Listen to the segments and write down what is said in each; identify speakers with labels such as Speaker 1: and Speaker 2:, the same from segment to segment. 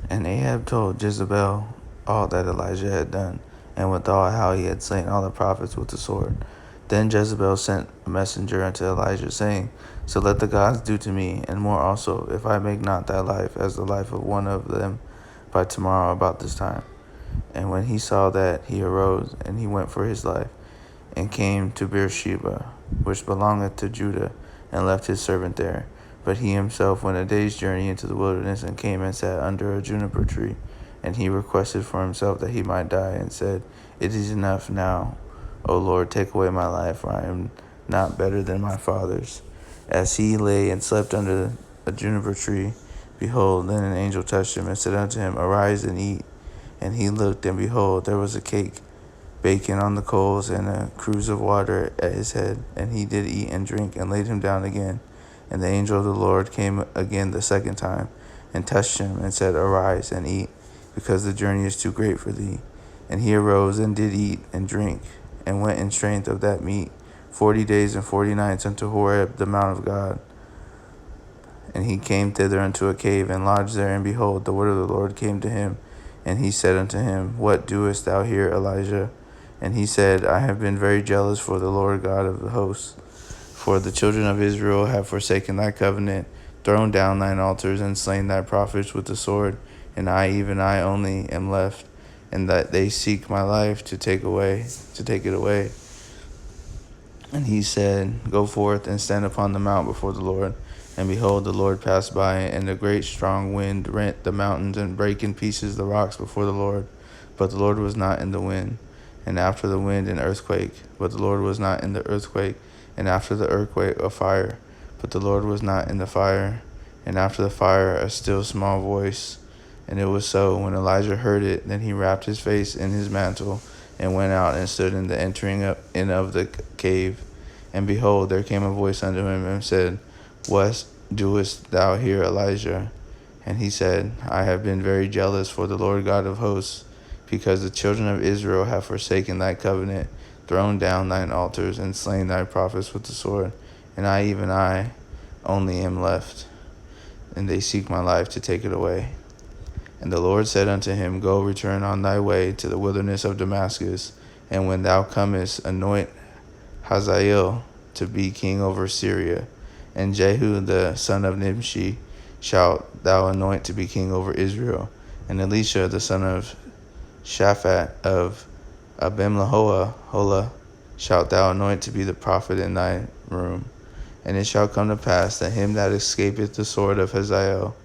Speaker 1: And Ahab told Jezebel all that Elijah had done, and withal how he had slain all the prophets with the sword. Then Jezebel sent a messenger unto Elijah, saying, So let the gods do to me, and more also, if I make not thy life as the life of one of them by tomorrow about this time. And when he saw that, he arose, and he went for his life, and came to Beersheba, which belongeth to Judah, and left his servant there. But he himself went a day's journey into the wilderness, and came and sat under a juniper tree. And he requested for himself that he might die, and said, It is enough now, O Lord, take away my life, for I am not better than my fathers. As he lay and slept under a juniper tree, behold, then an angel touched him, and said unto him, Arise and eat. And he looked, and behold, there was a cake baking on the coals, and a cruse of water at his head. And he did eat and drink, and laid him down again. And the angel of the Lord came again the second time, and touched him, and said, Arise and eat, because the journey is too great for thee. And he arose, and did eat and drink, and went in strength of that meat 40 days and 40 nights unto Horeb, the mount of God. And he came thither unto a cave, and lodged there. And behold, the word of the Lord came to him. And he said unto him, What doest thou here, Elijah? And he said, I have been very jealous for the Lord God of the hosts. For the children of Israel have forsaken thy covenant, thrown down thine altars, and slain thy prophets with the sword. And I, even I only, am left, and that they seek my life to take it away. And he said, Go forth and stand upon the mount before the Lord. And behold, the Lord passed by, and a great strong wind rent the mountains, and brake in pieces the rocks before the Lord. But the Lord was not in the wind. And after the wind, an earthquake. But the Lord was not in the earthquake. And after the earthquake, a fire. But the Lord was not in the fire. And after the fire, a still small voice. And it was so, when Elijah heard it, then he wrapped his face in his mantle, and went out and stood in the entering in of the cave. And behold, there came a voice unto him, and said, What doest thou here, Elijah? And he said, I have been very jealous for the Lord God of hosts, because the children of Israel have forsaken thy covenant, thrown down thine altars, and slain thy prophets with the sword. And I, even I, only am left, and they seek my life to take it away. And the Lord said unto him, Go, return on thy way to the wilderness of Damascus, and when thou comest, anoint Hazael to be king over Syria, and Jehu the son of Nimshi shalt thou anoint to be king over Israel, and Elisha the son of Shaphat of Abimlaholah shalt thou anoint to be the prophet in thy room. And it shall come to pass that him that escapeth the sword of Hazael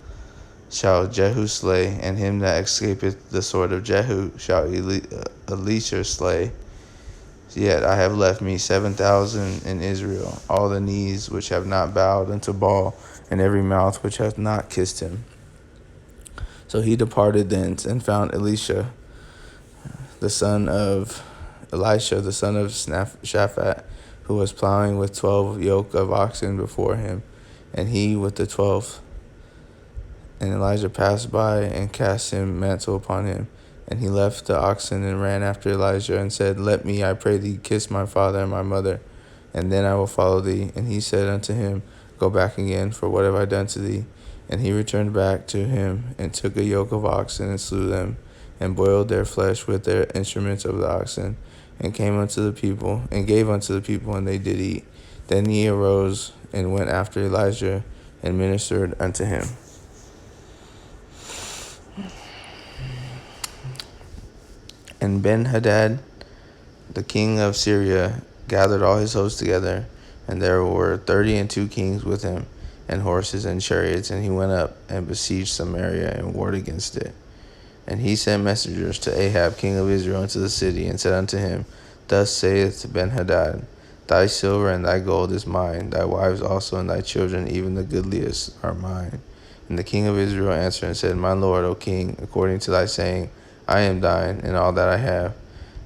Speaker 1: shall Jehu slay, and him that escapeth the sword of Jehu shall Elisha slay. Yet I have left me 7,000 in Israel, all the knees which have not bowed unto Baal, and every mouth which hath not kissed him. So he departed thence, and found Elisha, the son of Shaphat, who was plowing with 12 yoke of oxen before him, and he with the 12th. And Elijah passed by, and cast him mantle upon him. And he left the oxen, and ran after Elijah, and said, Let me, I pray thee, kiss my father and my mother, and then I will follow thee. And he said unto him, Go back again, for what have I done to thee? And he returned back to him, and took a yoke of oxen, and slew them, and boiled their flesh with their instruments of the oxen, and came unto the people, and gave unto the people, and they did eat. Then he arose, and went after Elijah, and ministered unto him. And Ben-Hadad, the king of Syria, gathered all his hosts together, and there were 32 kings with him, and horses and chariots, and he went up and besieged Samaria, and warred against it. And he sent messengers to Ahab king of Israel into the city, and said unto him, Thus saith Ben-Hadad, Thy silver and thy gold is mine, thy wives also and thy children, even the goodliest, are mine. And the king of Israel answered and said, My lord, O king, according to thy saying, I am thine, and all that I have.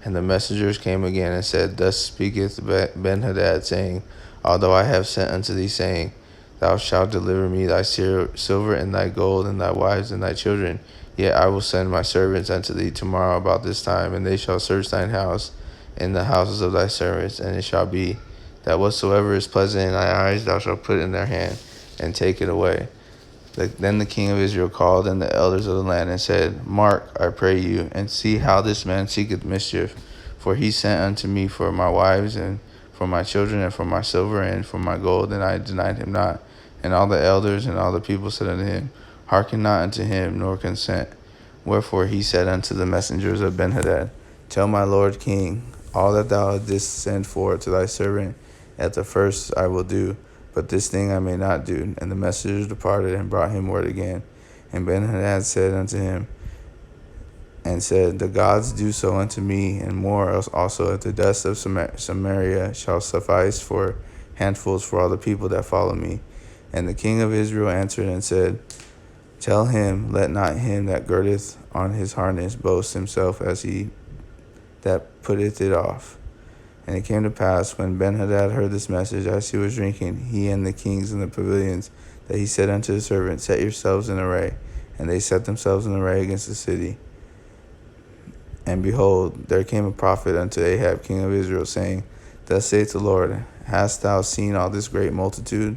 Speaker 1: And the messengers came again and said, Thus speaketh Ben-Hadad, saying, Although I have sent unto thee, saying, Thou shalt deliver me thy silver and thy gold, and thy wives and thy children, yet I will send my servants unto thee tomorrow about this time, and they shall search thine house and the houses of thy servants. And it shall be, that whatsoever is pleasant in thy eyes thou shalt put in their hand, and take it away. Then the king of Israel called in the elders of the land and said, Mark, I pray you, and see how this man seeketh mischief. For he sent unto me for my wives and for my children and for my silver and for my gold, and I denied him not. And all the elders and all the people said unto him, Hearken not unto him, nor consent. Wherefore he said unto the messengers of Benhadad, Tell my lord king, all that thou didst send for to thy servant at the first I will do, but this thing I may not do. And the messengers departed and brought him word again. And Benhadad said unto him, and said, The gods do so unto me, and more also, if the dust of Samaria shall suffice for handfuls for all the people that follow me. And the king of Israel answered and said, Tell him, let not him that girdeth on his harness boast himself as he that putteth it off. And it came to pass, when Benhadad heard this message, as he was drinking, he and the kings in the pavilions, that he said unto the servants, Set yourselves in array. And they set themselves in array against the city. And behold, there came a prophet unto Ahab king of Israel, saying, Thus saith the Lord, Hast thou seen all this great multitude?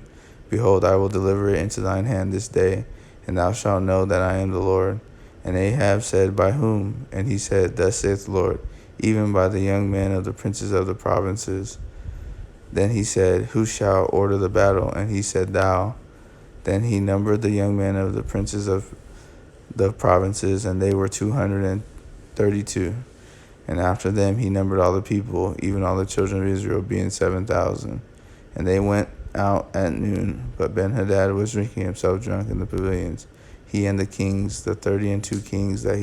Speaker 1: Behold, I will deliver it into thine hand this day, and thou shalt know that I am the Lord. And Ahab said, By whom? And he said, Thus saith the Lord, even by the young men of the princes of the provinces. Then he said, Who shall order the battle? And he said, Thou. Then he numbered the young men of the princes of the provinces, and they were 232. And after them he numbered all the people, even all the children of Israel, being 7,000. And they went out at noon, but Benhadad was drinking himself drunk in the pavilions, he and the kings, the 32 kings that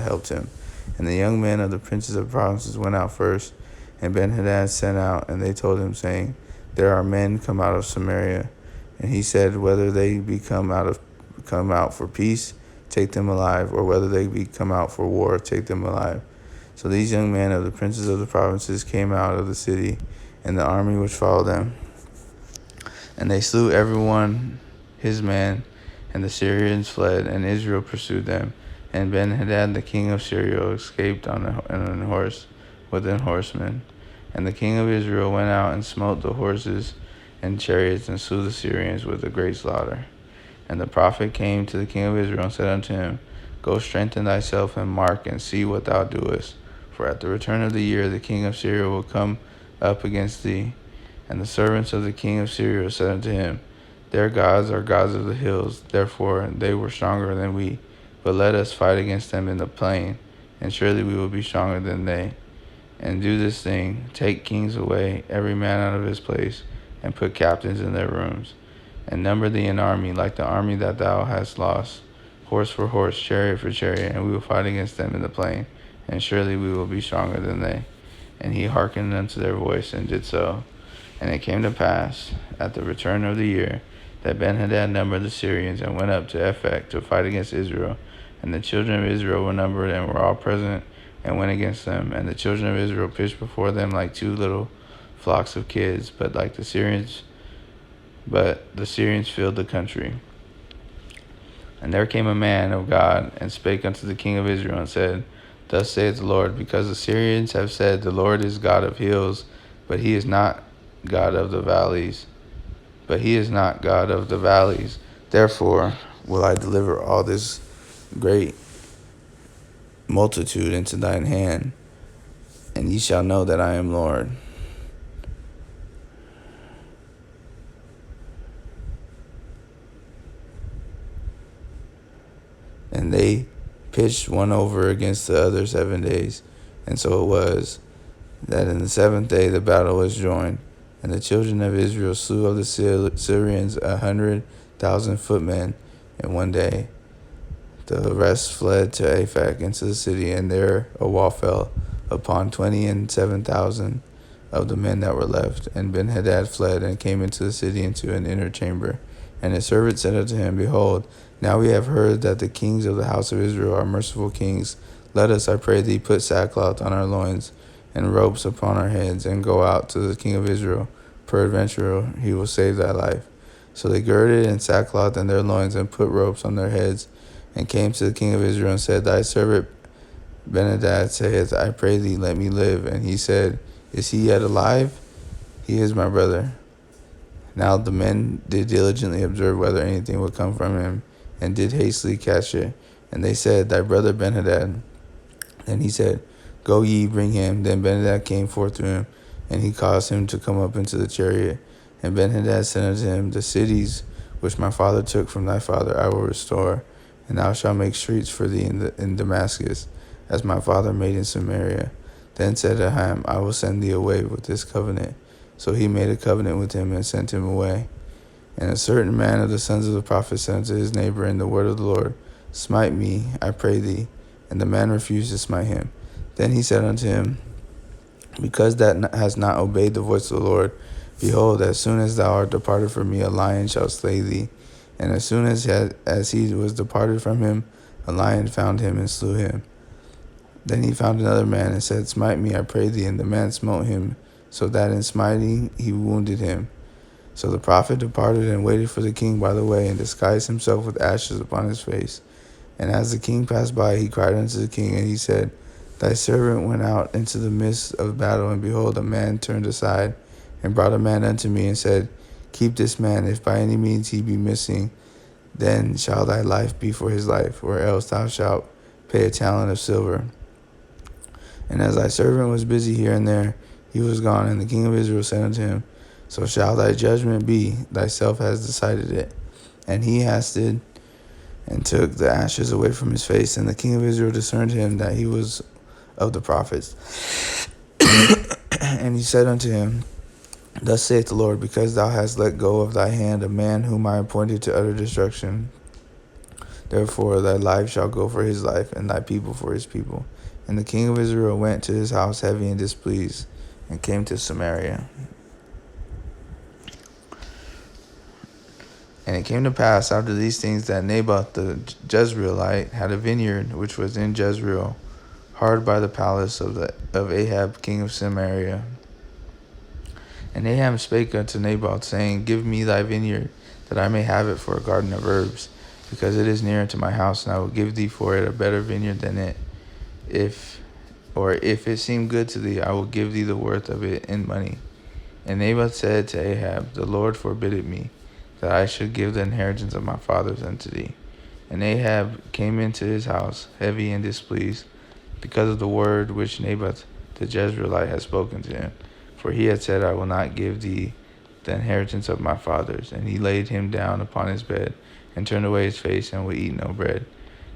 Speaker 1: helped him. And the young men of the princes of the provinces went out first, and Benhadad sent out, and they told him, saying, There are men come out of Samaria. And he said, Whether they be come out for peace, take them alive, or whether they be come out for war, take them alive. So these young men of the princes of the provinces came out of the city, and the army which followed them. And they slew every one his man, and the Syrians fled, and Israel pursued them. And Benhadad the king of Syria escaped on a horse with an horsemen. And the king of Israel went out and smote the horses and chariots, and slew the Syrians with a great slaughter. And the prophet came to the king of Israel and said unto him, Go strengthen thyself and mark, and see what thou doest. For at the return of the year the king of Syria will come up against thee. And the servants of the king of Syria said unto him, Their gods are gods of the hills, therefore they were stronger than we. But let us fight against them in the plain, and surely we will be stronger than they. And do this thing, take kings away, every man out of his place, and put captains in their rooms. And number thee an army like the army that thou hast lost, horse for horse, chariot for chariot, and we will fight against them in the plain, and surely we will be stronger than they. And he hearkened unto their voice, and did so. And it came to pass, at the return of the year, that Benhadad numbered the Syrians, and went up to Ephek to fight against Israel. And the children of Israel were numbered, and were all present, and went against them. And the children of Israel pitched before them like two little flocks of kids, but the Syrians filled the country. And there came a man of God, and spake unto the king of Israel, and said, Thus saith the Lord, because the Syrians have said, The Lord is God of hills, but he is not God of the valleys. Therefore will I deliver all this great multitude into thine hand, and ye shall know that I am Lord. And they pitched one over against the other 7 days. And so it was, that in the 7th day the battle was joined. And the children of Israel slew of the Syrians 100,000 footmen in 1 day. The rest fled to Aphek into the city, and there a wall fell upon 27,000 of the men that were left. And Benhadad fled, and came into the city into an inner chamber. And his servant said unto him, Behold, now we have heard that the kings of the house of Israel are merciful kings. Let us, I pray thee, put sackcloth on our loins, and ropes upon our heads, and go out to the king of Israel. Peradventure he will save thy life. So they girded in sackcloth in their loins, and put ropes on their heads, and came to the king of Israel, and said, Thy servant Benhadad saith, I pray thee, let me live. And he said, Is he yet alive? He is my brother. Now the men did diligently observe whether anything would come from him, and did hastily catch it. And they said, Thy brother Benhadad. Then he said, Go ye, bring him. Then Benhadad came forth to him, and he caused him to come up into the chariot. And Benhadad said unto him, The cities which my father took from thy father I will restore, and thou shalt make streets for thee in Damascus, as my father made in Samaria. Then said Aham, I will send thee away with this covenant. So he made a covenant with him and sent him away. And a certain man of the sons of the prophets said unto his neighbor in the word of the Lord, Smite me, I pray thee. And the man refused to smite him. Then he said unto him, Because thou hast not obeyed the voice of the Lord, behold, as soon as thou art departed from me, a lion shall slay thee. And as soon as he was departed from him, a lion found him and slew him. Then he found another man and said, Smite me, I pray thee. And the man smote him, so that in smiting he wounded him. So the prophet departed and waited for the king by the way, and disguised himself with ashes upon his face. And as the king passed by, he cried unto the king, and he said, Thy servant went out into the midst of battle, and behold, a man turned aside, and brought a man unto me, and said, Keep this man, if by any means he be missing, then shall thy life be for his life, or else thou shalt pay a talent of silver. And as thy servant was busy here and there, he was gone, and the king of Israel said unto him, So shall thy judgment be, thyself hast decided it. And he hasted and took the ashes away from his face, and the king of Israel discerned him that he was of the prophets. And he said unto him, Thus saith the Lord, because thou hast let go of thy hand a man whom I appointed to utter destruction, therefore thy life shall go for his life, and thy people for his people. And the king of Israel went to his house heavy and displeased, and came to Samaria. And it came to pass after these things that Naboth the Jezreelite had a vineyard which was in Jezreel, hard by the palace of Ahab king of Samaria. And Ahab spake unto Naboth, saying, Give me thy vineyard, that I may have it for a garden of herbs, because it is near unto my house, and I will give thee for it a better vineyard than it. If it seem good to thee, I will give thee the worth of it in money. And Naboth said to Ahab, The Lord forbid it me, that I should give the inheritance of my fathers unto thee. And Ahab came into his house, heavy and displeased, because of the word which Naboth the Jezreelite had spoken to him. For he had said, I will not give thee the inheritance of my fathers. And he laid him down upon his bed, and turned away his face, and would eat no bread.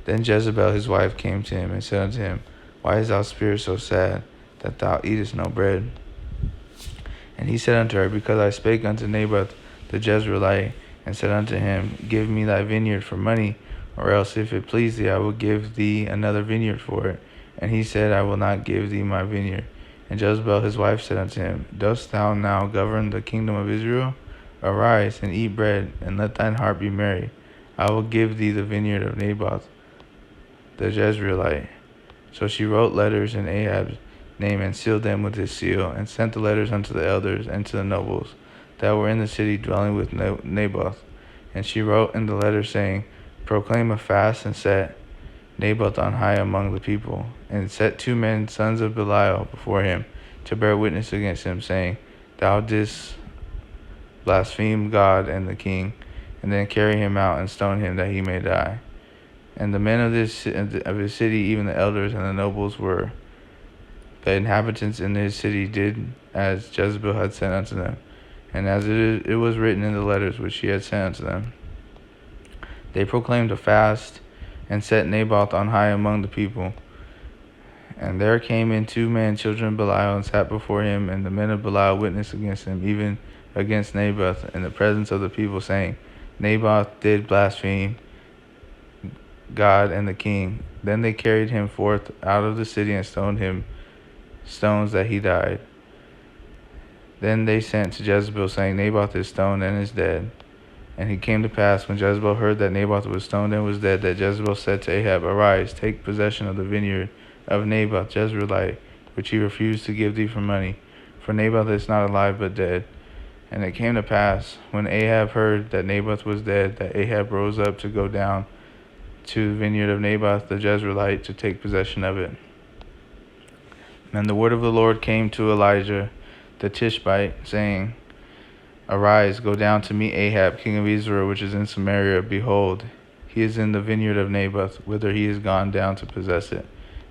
Speaker 1: Then Jezebel his wife came to him, and said unto him, Why is thy spirit so sad, that thou eatest no bread? And he said unto her, Because I spake unto Naboth the Jezreelite, and said unto him, Give me thy vineyard for money, or else if it please thee, I will give thee another vineyard for it. And he said, I will not give thee my vineyard. And Jezebel his wife said unto him, Dost thou now govern the kingdom of Israel? Arise, and eat bread, and let thine heart be merry. I will give thee the vineyard of Naboth the Jezreelite. So she wrote letters in Ahab's name, and sealed them with his seal, and sent the letters unto the elders and to the nobles that were in the city dwelling with Naboth. And she wrote in the letter, saying, Proclaim a fast, and set Naboth on high among the people, and set 2 men, sons of Belial, before him, to bear witness against him, saying, Thou didst blaspheme God and the king, and then carry him out and stone him that he may die. And the men of his city, even the elders and the nobles, the inhabitants in his city, did as Jezebel had sent unto them, and as it was written in the letters which she had sent unto them. They proclaimed a fast, and set Naboth on high among the people. And there came in 2 men, children of Belial, and sat before him, and the men of Belial witnessed against him, even against Naboth, in the presence of the people, saying, Naboth did blaspheme God and the king. Then they carried him forth out of the city, and stoned him stones that he died. Then they sent to Jezebel, saying, Naboth is stoned and is dead. And it came to pass, when Jezebel heard that Naboth was stoned and was dead, that Jezebel said to Ahab, Arise, take possession of the vineyard of Naboth Jezreelite, which he refused to give thee for money. For Naboth is not alive, but dead. And it came to pass, when Ahab heard that Naboth was dead, that Ahab rose up to go down to the vineyard of Naboth the Jezreelite, to take possession of it. And the word of the Lord came to Elijah the Tishbite, saying, Arise, go down to meet Ahab, king of Israel, which is in Samaria. Behold, he is in the vineyard of Naboth, whither he is gone down to possess it.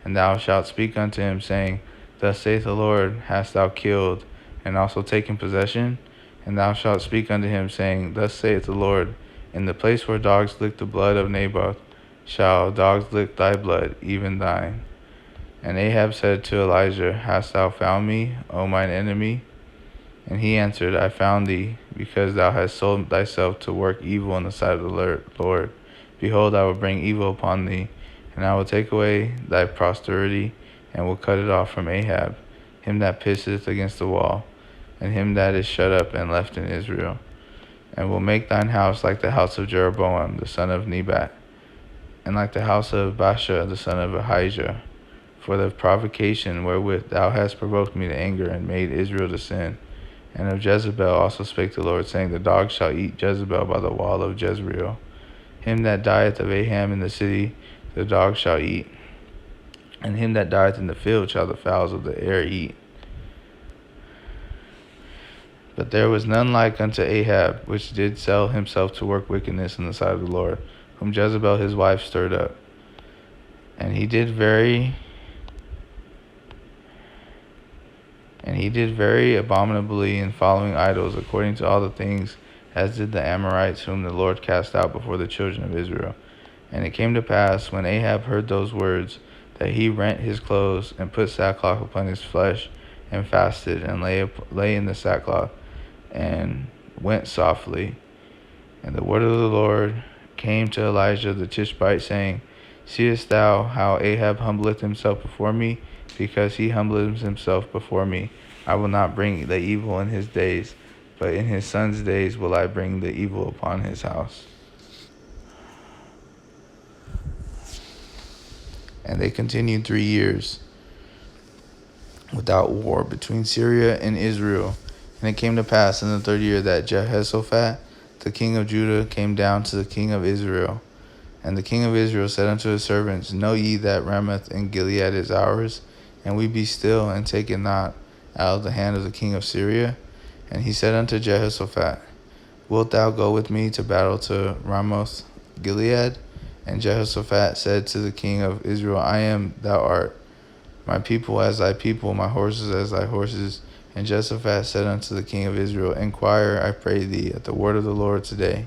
Speaker 1: And thou shalt speak unto him, saying, Thus saith the Lord, Hast thou killed, and also taken possession? And thou shalt speak unto him, saying, Thus saith the Lord, In the place where dogs lick the blood of Naboth, shall dogs lick thy blood, even thine. And Ahab said to Elijah, Hast thou found me, O mine enemy? And he answered, I found thee, because thou hast sold thyself to work evil in the sight of the Lord. Behold, I will bring evil upon thee, and I will take away thy posterity, and will cut it off from Ahab, him that pisseth against the wall, and him that is shut up and left in Israel. And will make thine house like the house of Jeroboam the son of Nebat, and like the house of Baasha the son of Ahijah, for the provocation wherewith thou hast provoked me to anger, and made Israel to sin. And of Jezebel also spake the Lord, saying, The dogs shall eat Jezebel by the wall of Jezreel. Him that dieth of Ahab in the city, the dogs shall eat. And him that dieth in the field shall the fowls of the air eat. But there was none like unto Ahab, which did sell himself to work wickedness in the sight of the Lord, whom Jezebel his wife stirred up. And he did very abominably in following idols, according to all the things as did the Amorites, whom the Lord cast out before the children of Israel. And it came to pass, when Ahab heard those words, that he rent his clothes, and put sackcloth upon his flesh, and fasted, and lay in the sackcloth, and went softly. And the word of the Lord came to Elijah the Tishbite, saying, Seest thou how Ahab humbleth himself before me? Because he humbleth himself before me, I will not bring the evil in his days, but in his son's days will I bring the evil upon his house. And they continued 3 years without war between Syria and Israel. And it came to pass in the 3rd year that Jehoshaphat, the king of Judah, came down to the king of Israel. And the king of Israel said unto his servants, Know ye that Ramoth in Gilead is ours, and we be still, and take it not out of the hand of the king of Syria? And he said unto Jehoshaphat, Wilt thou go with me to battle to Ramoth Gilead? And Jehoshaphat said to the king of Israel, I am, thou art. My people as thy people, my horses as thy horses. And Jehoshaphat said unto the king of Israel, Inquire, I pray thee, at the word of the Lord today.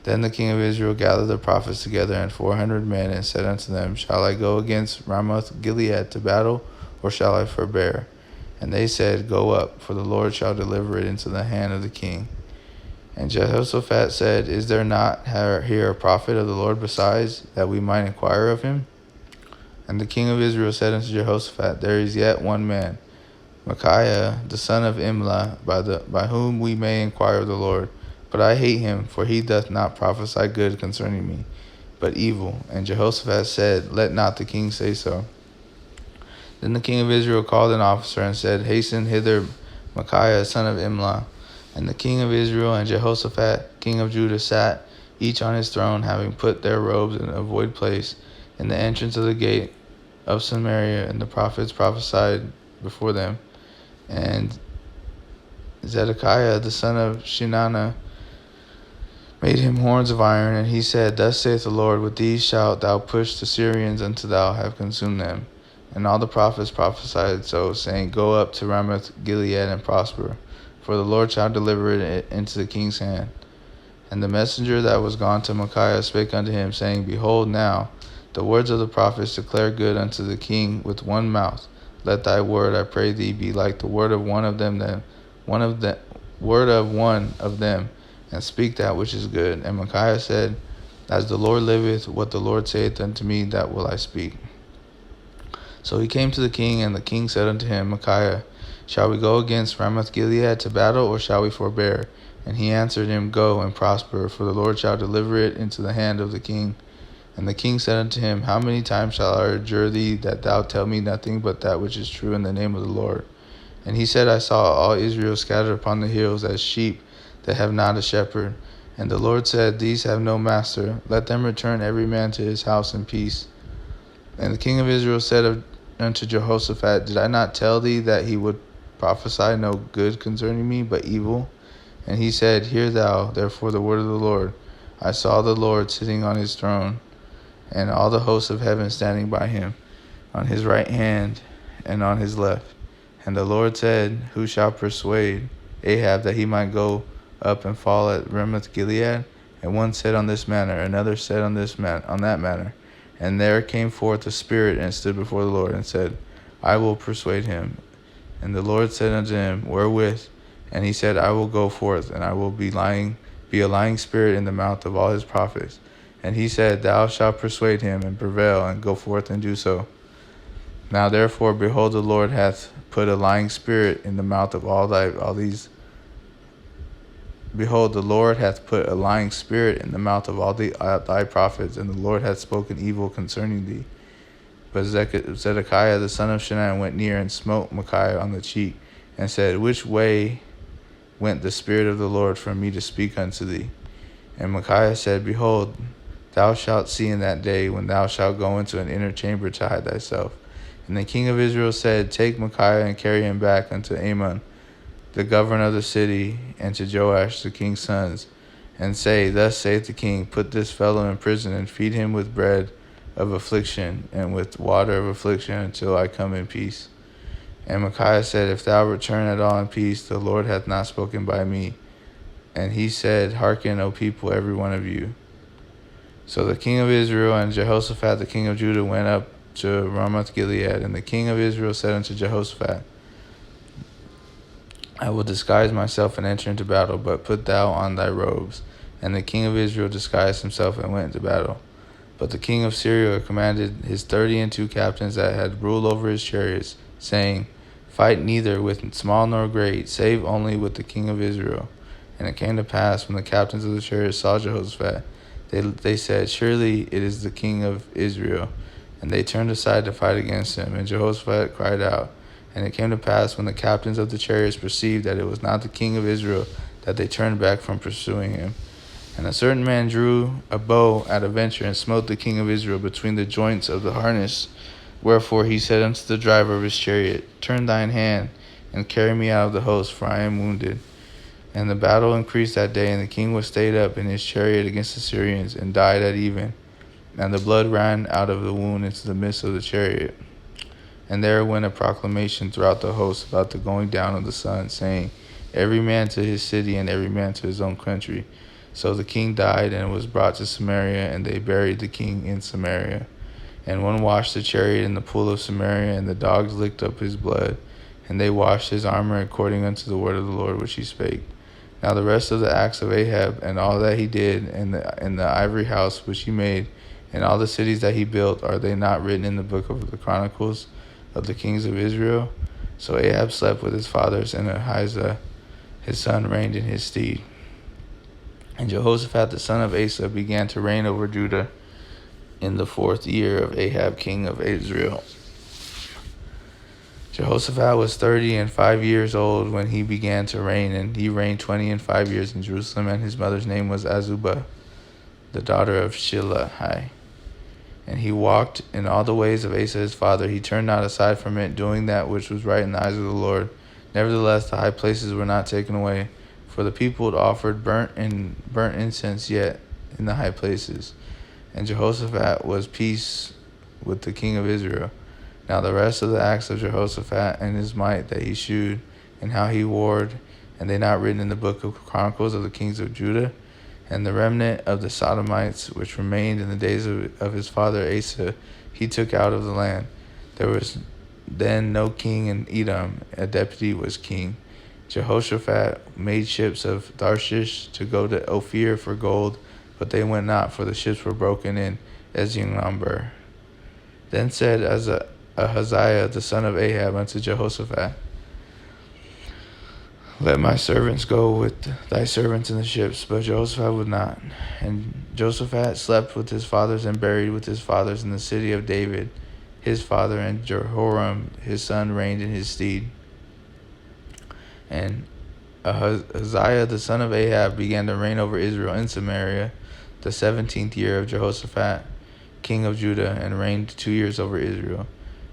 Speaker 1: Then the king of Israel gathered the prophets together, and 400 men, and said unto them, Shall I go against Ramoth Gilead to battle, or shall I forbear? And they said, Go up, for the Lord shall deliver it into the hand of the king. And Jehoshaphat said, Is there not here a prophet of the Lord besides, that we might inquire of him? And the king of Israel said unto Jehoshaphat, There is yet one man, Micaiah, the son of Imlah, by whom we may inquire of the Lord. But I hate him, for he doth not prophesy good concerning me, but evil. And Jehoshaphat said, Let not the king say so. Then the king of Israel called an officer, and said, Hasten hither Micaiah, son of Imlah. And the king of Israel and Jehoshaphat, king of Judah, sat, each on his throne, having put their robes in a void place, in the entrance of the gate of Samaria, and the prophets prophesied before them. And Zedekiah, the son of Shinana, made him horns of iron, and he said, Thus saith the Lord, With these shalt thou push the Syrians until thou have consumed them. And all the prophets prophesied so, saying, Go up to Ramoth Gilead and prosper, for the Lord shall deliver it into the king's hand. And the messenger that was gone to Micaiah spake unto him, saying, Behold now, the words of the prophets declare good unto the king with one mouth. Let thy word, I pray thee, be like the word of one of them, and speak that which is good. And Micaiah said, As the Lord liveth, what the Lord saith unto me, that will I speak. So he came to the king, and the king said unto him, Micaiah, shall we go against Ramoth Gilead to battle, or shall we forbear? And he answered him, Go and prosper, for the Lord shall deliver it into the hand of the king. And the king said unto him, How many times shall I adjure thee that thou tell me nothing but that which is true in the name of the Lord? And he said, I saw all Israel scattered upon the hills as sheep that have not a shepherd. And the Lord said, These have no master. Let them return every man to his house in peace. And the king of Israel said unto Jehoshaphat, Did I not tell thee that he would prophesy no good concerning me, but evil? And he said, Hear thou, therefore, the word of the Lord. I saw the Lord sitting on his throne, and all the hosts of heaven standing by him, on his right hand and on his left. And the Lord said, Who shall persuade Ahab that he might go up and fall at Ramoth Gilead? And one said on this manner, another said on that manner. And there came forth a spirit and stood before the Lord and said, I will persuade him. And the Lord said unto him, Wherewith? And he said, I will go forth, and I will be a lying spirit in the mouth of all his prophets. And he said, Thou shalt persuade him, and prevail, and go forth and do so. Now therefore, behold, the Lord hath put a lying spirit in the mouth of all these. Behold, the Lord hath put a lying spirit in the mouth of all thy prophets, and the Lord hath spoken evil concerning thee. But Zedekiah the son of Chenaanah went near and smote Micaiah on the cheek, and said, Which way went the Spirit of the Lord from me to speak unto thee? And Micaiah said, Behold, thou shalt see in that day, when thou shalt go into an inner chamber to hide thyself. And the king of Israel said, Take Micaiah and carry him back unto Amon, the governor of the city, and to Joash the king's sons, and say, Thus saith the king, Put this fellow in prison, and feed him with bread of affliction, and with water of affliction, until I come in peace. And Micaiah said, If thou return at all in peace, the Lord hath not spoken by me. And he said, Hearken, O people, every one of you. So the king of Israel and Jehoshaphat the king of Judah went up to Ramoth Gilead. And the king of Israel said unto Jehoshaphat, I will disguise myself and enter into battle, but put thou on thy robes. And the king of Israel disguised himself and went into battle. But the king of Syria commanded his 32 captains that had ruled over his chariots, saying, Fight neither with small nor great, save only with the king of Israel. And it came to pass, when the captains of the chariots saw Jehoshaphat, they said, Surely it is the king of Israel. And they turned aside to fight against him. And Jehoshaphat cried out. And it came to pass, when the captains of the chariots perceived that it was not the king of Israel, that they turned back from pursuing him. And a certain man drew a bow at a venture, and smote the king of Israel between the joints of the harness. Wherefore he said unto the driver of his chariot, Turn thine hand, and carry me out of the host, for I am wounded. And the battle increased that day, and the king was stayed up in his chariot against the Syrians, and died at even. And the blood ran out of the wound into the midst of the chariot. And there went a proclamation throughout the host about the going down of the sun, saying, Every man to his city, and every man to his own country. So the king died, and was brought to Samaria, and they buried the king in Samaria. And one washed the chariot in the pool of Samaria, and the dogs licked up his blood. And they washed his armor according unto the word of the Lord which he spake. Now the rest of the acts of Ahab, and all that he did, and the ivory house which he made, and all the cities that he built, are they not written in the book of the Chronicles of the kings of Israel? So Ahab slept with his fathers, and Ahijah his son reigned in his stead. And Jehoshaphat the son of Asa began to reign over Judah in the 4th year of Ahab king of Israel. Jehoshaphat was 35 years old when he began to reign, and he reigned 25 years in Jerusalem, and his mother's name was Azubah, the daughter of Shilhi. And he walked in all the ways of Asa his father. He turned not aside from it, doing that which was right in the eyes of the Lord. Nevertheless, the high places were not taken away, for the people had offered burnt incense yet in the high places. And Jehoshaphat was peace with the king of Israel. Now the rest of the acts of Jehoshaphat, and his might that he shewed, and how he warred, and they not written in the book of Chronicles of the kings of Judah? And the remnant of the Sodomites, which remained in the days of his father Asa, he took out of the land. There was then no king in Edom, a deputy was king. Jehoshaphat made ships of Tarshish to go to Ophir for gold, but they went not, for the ships were broken in Ezionamber. Then said Ahaziah the son of Ahab unto Jehoshaphat, Let my servants go with thy servants in the ships. But Jehoshaphat would not. And Jehoshaphat slept with his fathers, and buried with his fathers in the city of David his father, and Jehoram his son reigned in his stead. And Ahaziah the son of Ahab began to reign over Israel in Samaria the 17th year of Jehoshaphat king of Judah, and reigned 2 years over Israel.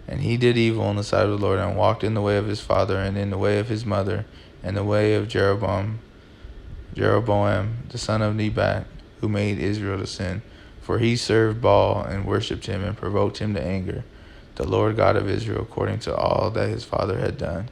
Speaker 1: And he did evil in the sight of the Lord, and walked in the way of his father, and in the way of his mother, and the way of Jeroboam Jeroboam, the son of Nebat, who made Israel to sin, for he served Baal and worshipped him and provoked him to anger, the Lord God of Israel, according to all that his father had done.